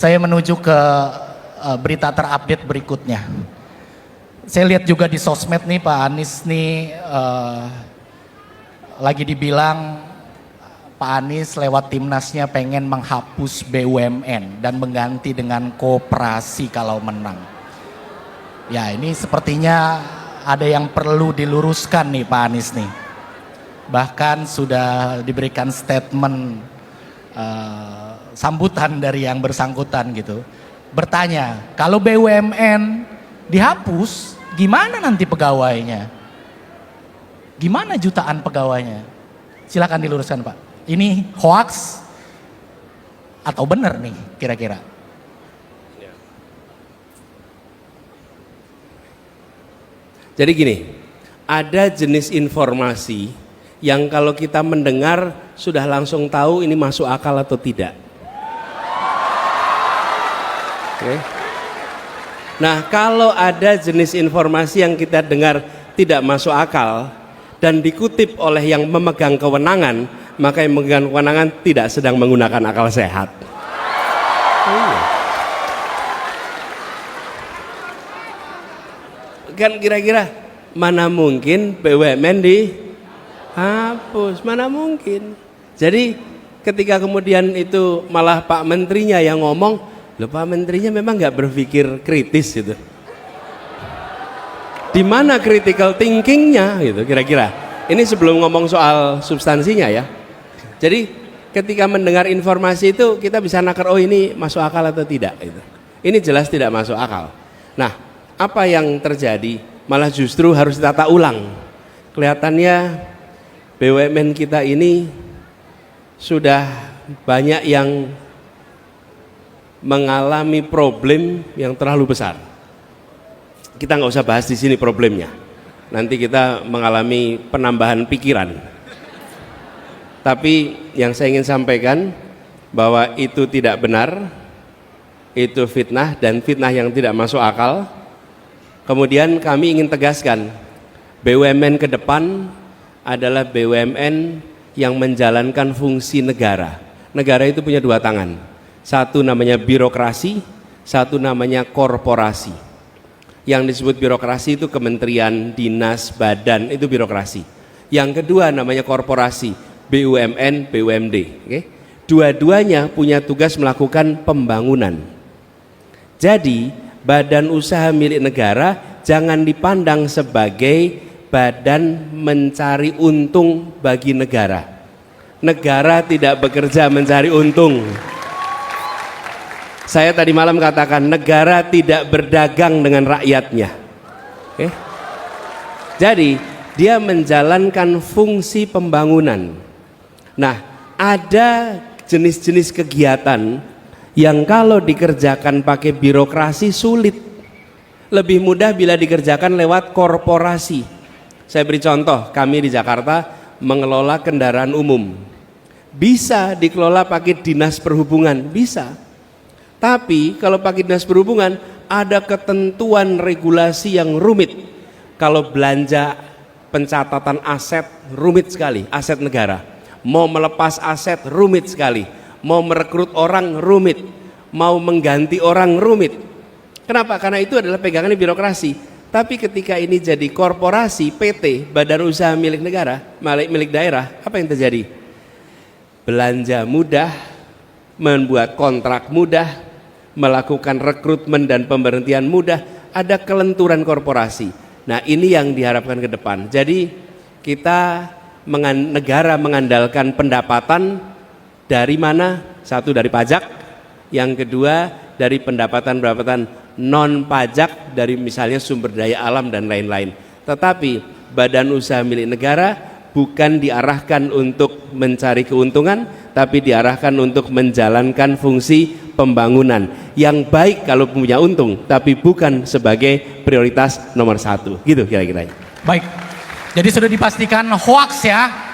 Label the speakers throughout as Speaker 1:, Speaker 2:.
Speaker 1: Saya menuju ke berita terupdate berikutnya. Saya lihat juga di sosmed nih Pak Anies nih lagi dibilang Pak Anies lewat timnasnya pengen menghapus BUMN dan mengganti dengan koperasi kalau menang. Ya ini sepertinya ada yang perlu diluruskan nih Pak Anies nih. Bahkan sudah diberikan statement sambutan dari yang bersangkutan gitu. Bertanya, kalau BUMN dihapus, gimana nanti pegawainya? Gimana jutaan pegawainya? Silakan diluruskan Pak. Ini hoax atau benar nih kira-kira?
Speaker 2: Jadi gini, ada jenis informasi yang kalau kita mendengar sudah langsung tahu ini masuk akal atau tidak. Oke. Nah, kalau ada jenis informasi yang kita dengar tidak masuk akal dan dikutip oleh yang memegang kewenangan, maka yang memegang kewenangan tidak sedang menggunakan akal sehat. Kan kira-kira mana mungkin BUMN dihapus, mana mungkin. Jadi ketika kemudian itu malah Pak Menterinya yang ngomong, loh Pak Menterinya memang nggak berpikir kritis gitu. Di mana critical thinkingnya gitu kira-kira. Ini sebelum ngomong soal substansinya ya. Jadi ketika mendengar informasi itu kita bisa nakar, oh ini masuk akal atau tidak gitu. Ini jelas tidak masuk akal. Nah, apa yang terjadi? Malah justru harus ditata ulang. Kelihatannya BUMN kita ini sudah banyak yang mengalami problem yang terlalu besar. Kita nggak usah bahas di sini problemnya. Nanti kita mengalami penambahan pikiran. Tapi yang saya ingin sampaikan bahwa itu tidak benar, itu fitnah dan fitnah yang tidak masuk akal. Kemudian kami ingin tegaskan, BUMN ke depan adalah BUMN yang menjalankan fungsi negara. Negara itu punya dua tangan. Satu namanya birokrasi, satu namanya korporasi. Yang disebut birokrasi itu kementerian, dinas, badan, itu birokrasi. Yang kedua namanya korporasi, BUMN, BUMD. Okay? Dua-duanya punya tugas melakukan pembangunan. Jadi badan usaha milik negara jangan dipandang sebagai badan mencari untung bagi negara. Negara tidak bekerja mencari untung. Saya tadi malam katakan negara tidak berdagang dengan rakyatnya. Oke? Jadi dia menjalankan fungsi pembangunan. Nah, ada jenis-jenis kegiatan yang kalau dikerjakan pakai birokrasi sulit. Lebih mudah bila dikerjakan lewat korporasi. Saya beri contoh, kami di Jakarta mengelola kendaraan umum. Bisa dikelola pakai dinas perhubungan, bisa. Tapi kalau pakai dinas perhubungan ada ketentuan regulasi yang rumit. Kalau belanja pencatatan aset rumit sekali, aset negara. Mau melepas aset rumit sekali. Mau merekrut orang rumit, mau mengganti orang rumit. Kenapa? Karena itu adalah pegangan birokrasi. Tapi ketika ini jadi korporasi, PT, badan usaha milik negara, milik daerah, apa yang terjadi? Belanja mudah, membuat kontrak mudah, melakukan rekrutmen dan pemberhentian mudah, ada kelenturan korporasi. Nah ini yang diharapkan ke depan. Jadi kita negara mengandalkan pendapatan dari mana? Satu dari pajak, yang kedua dari pendapatan non pajak dari misalnya sumber daya alam dan lain-lain. Tetapi badan usaha milik negara bukan diarahkan untuk mencari keuntungan, tapi diarahkan untuk menjalankan fungsi pembangunan yang baik kalau punya untung, tapi bukan sebagai prioritas nomor satu. Gitu kira-kira.
Speaker 1: Baik, jadi sudah dipastikan hoax ya.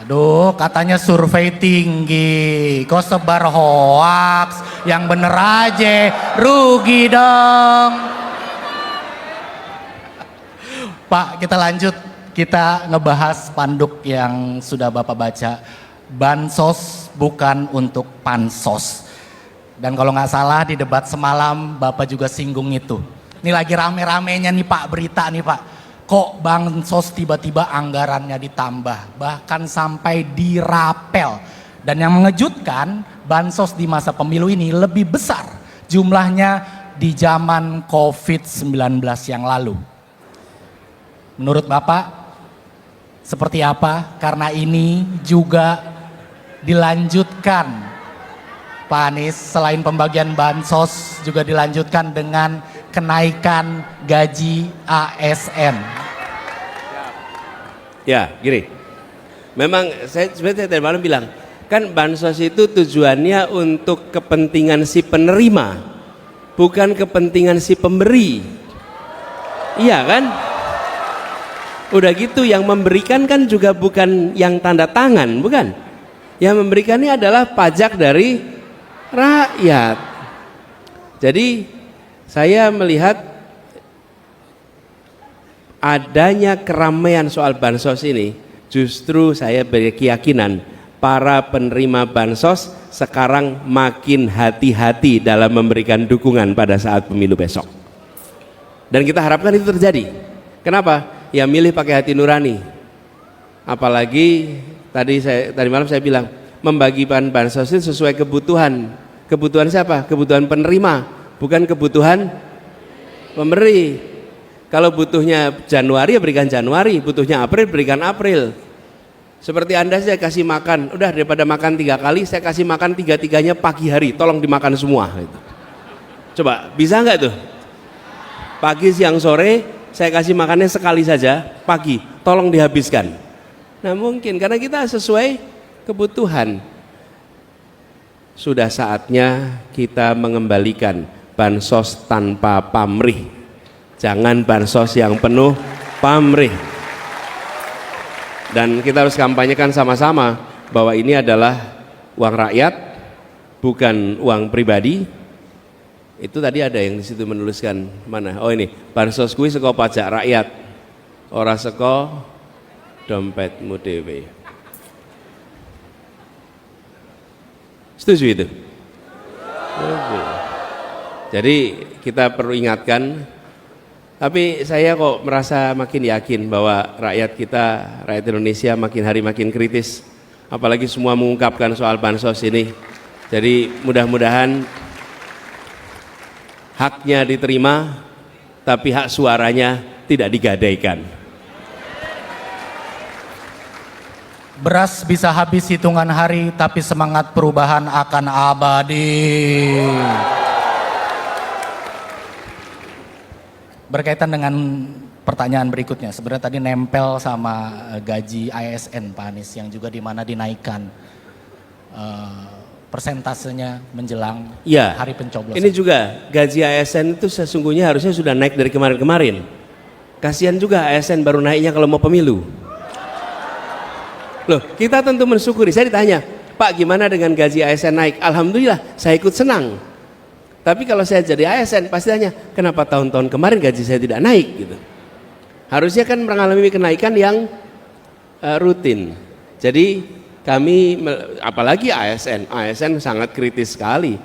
Speaker 1: Aduh, katanya survei tinggi, kok sebar hoax, yang bener aja, rugi dong. Pak, kita lanjut, kita ngebahas spanduk yang sudah Bapak baca. Bansos bukan untuk pansos. Dan kalau nggak salah di debat semalam Bapak juga singgung itu. Ini lagi rame-ramenya nih Pak berita nih Pak. Kok bansos tiba-tiba anggarannya ditambah, bahkan sampai dirapel. Dan yang mengejutkan, bansos di masa pemilu ini lebih besar jumlahnya di zaman COVID-19 yang lalu. Menurut Bapak, seperti apa? Karena ini juga dilanjutkan, Pak Anies, selain pembagian bansos juga dilanjutkan dengan kenaikan gaji ASN.
Speaker 2: Ya, gini. Memang sebenarnya tadi malam bilang, kan bansos itu tujuannya untuk kepentingan si penerima, bukan kepentingan si pemberi. Iya kan? Udah gitu yang memberikan kan juga bukan yang tanda tangan, bukan? Yang memberikannya adalah pajak dari rakyat. Jadi saya melihat adanya keramaian soal bansos ini, justru saya berkeyakinan para penerima bansos sekarang makin hati-hati dalam memberikan dukungan pada saat pemilu besok. Dan kita harapkan itu terjadi. Kenapa? Ya milih pakai hati nurani. Apalagi tadi malam saya bilang, membagi bansos itu sesuai kebutuhan. Kebutuhan siapa? Kebutuhan penerima, bukan kebutuhan pemberi. Kalau butuhnya Januari ya berikan Januari, butuhnya April berikan April. Seperti Anda saya kasih makan, udah daripada makan 3 kali, saya kasih makan 3-3-nya pagi hari, tolong dimakan semua. Gitu. Coba bisa nggak tuh? Pagi, siang, sore saya kasih makannya sekali saja, pagi, tolong dihabiskan. Nah mungkin karena kita sesuai kebutuhan. Sudah saatnya kita mengembalikan bansos tanpa pamrih. Jangan bansos yang penuh pamrih. Dan kita harus kampanyekan sama-sama bahwa ini adalah uang rakyat, bukan uang pribadi. Itu tadi ada yang di situ menuliskan mana? Oh ini, bansos kuwi saka pajak rakyat, ora saka dompetmu dhewe. Setuju itu? Jadi kita perlu ingatkan, tapi saya kok merasa makin yakin bahwa rakyat kita, rakyat Indonesia makin hari makin kritis, apalagi semua mengungkapkan soal bansos ini. Jadi mudah-mudahan haknya diterima, tapi hak suaranya tidak digadaikan.
Speaker 1: Beras bisa habis hitungan hari, tapi semangat perubahan akan abadi. Berkaitan dengan pertanyaan berikutnya, sebenarnya tadi nempel sama gaji ASN Pak Anies yang juga dimana dinaikkan persentasenya menjelang
Speaker 2: ya,
Speaker 1: hari pencoblosan.
Speaker 2: Ini juga gaji ASN itu sesungguhnya harusnya sudah naik dari kemarin-kemarin. Kasihan juga ASN baru naiknya kalau mau pemilu. Loh, kita tentu mensyukuri. Saya ditanya, Pak gimana dengan gaji ASN naik? Alhamdulillah, saya ikut senang. Tapi kalau saya jadi ASN pasti tanya, kenapa tahun-tahun kemarin gaji saya tidak naik gitu. Harusnya kan mengalami kenaikan yang rutin. Jadi kami, apalagi ASN sangat kritis sekali.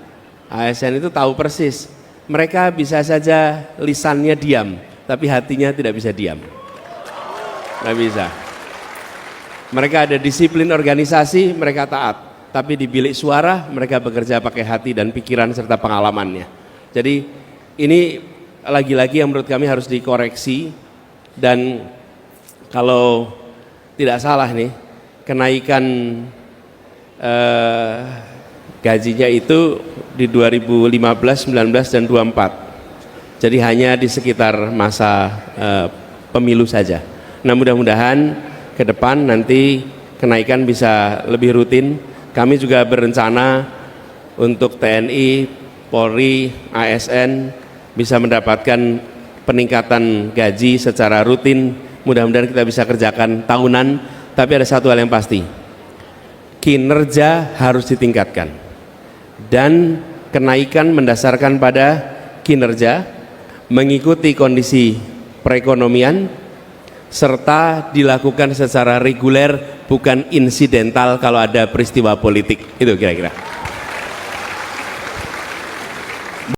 Speaker 2: ASN itu tahu persis. Mereka bisa saja lisannya diam, tapi hatinya tidak bisa diam. Nggak bisa. Mereka ada disiplin organisasi, mereka taat. Tapi di bilik suara mereka bekerja pakai hati dan pikiran serta pengalamannya. Jadi ini lagi-lagi yang menurut kami harus dikoreksi. Dan kalau tidak salah nih, kenaikan gajinya itu di 2015, 19 dan 24. Jadi hanya di sekitar masa pemilu saja. Nah mudah-mudahan ke depan nanti kenaikan bisa lebih rutin. Kami juga berencana untuk TNI, Polri, ASN bisa mendapatkan peningkatan gaji secara rutin. Mudah-mudahan kita bisa kerjakan tahunan. Tapi ada satu hal yang pasti, kinerja harus ditingkatkan. Dan kenaikan mendasarkan pada kinerja, mengikuti kondisi perekonomian, serta dilakukan secara reguler, bukan insidental kalau ada peristiwa politik. Itu kira-kira.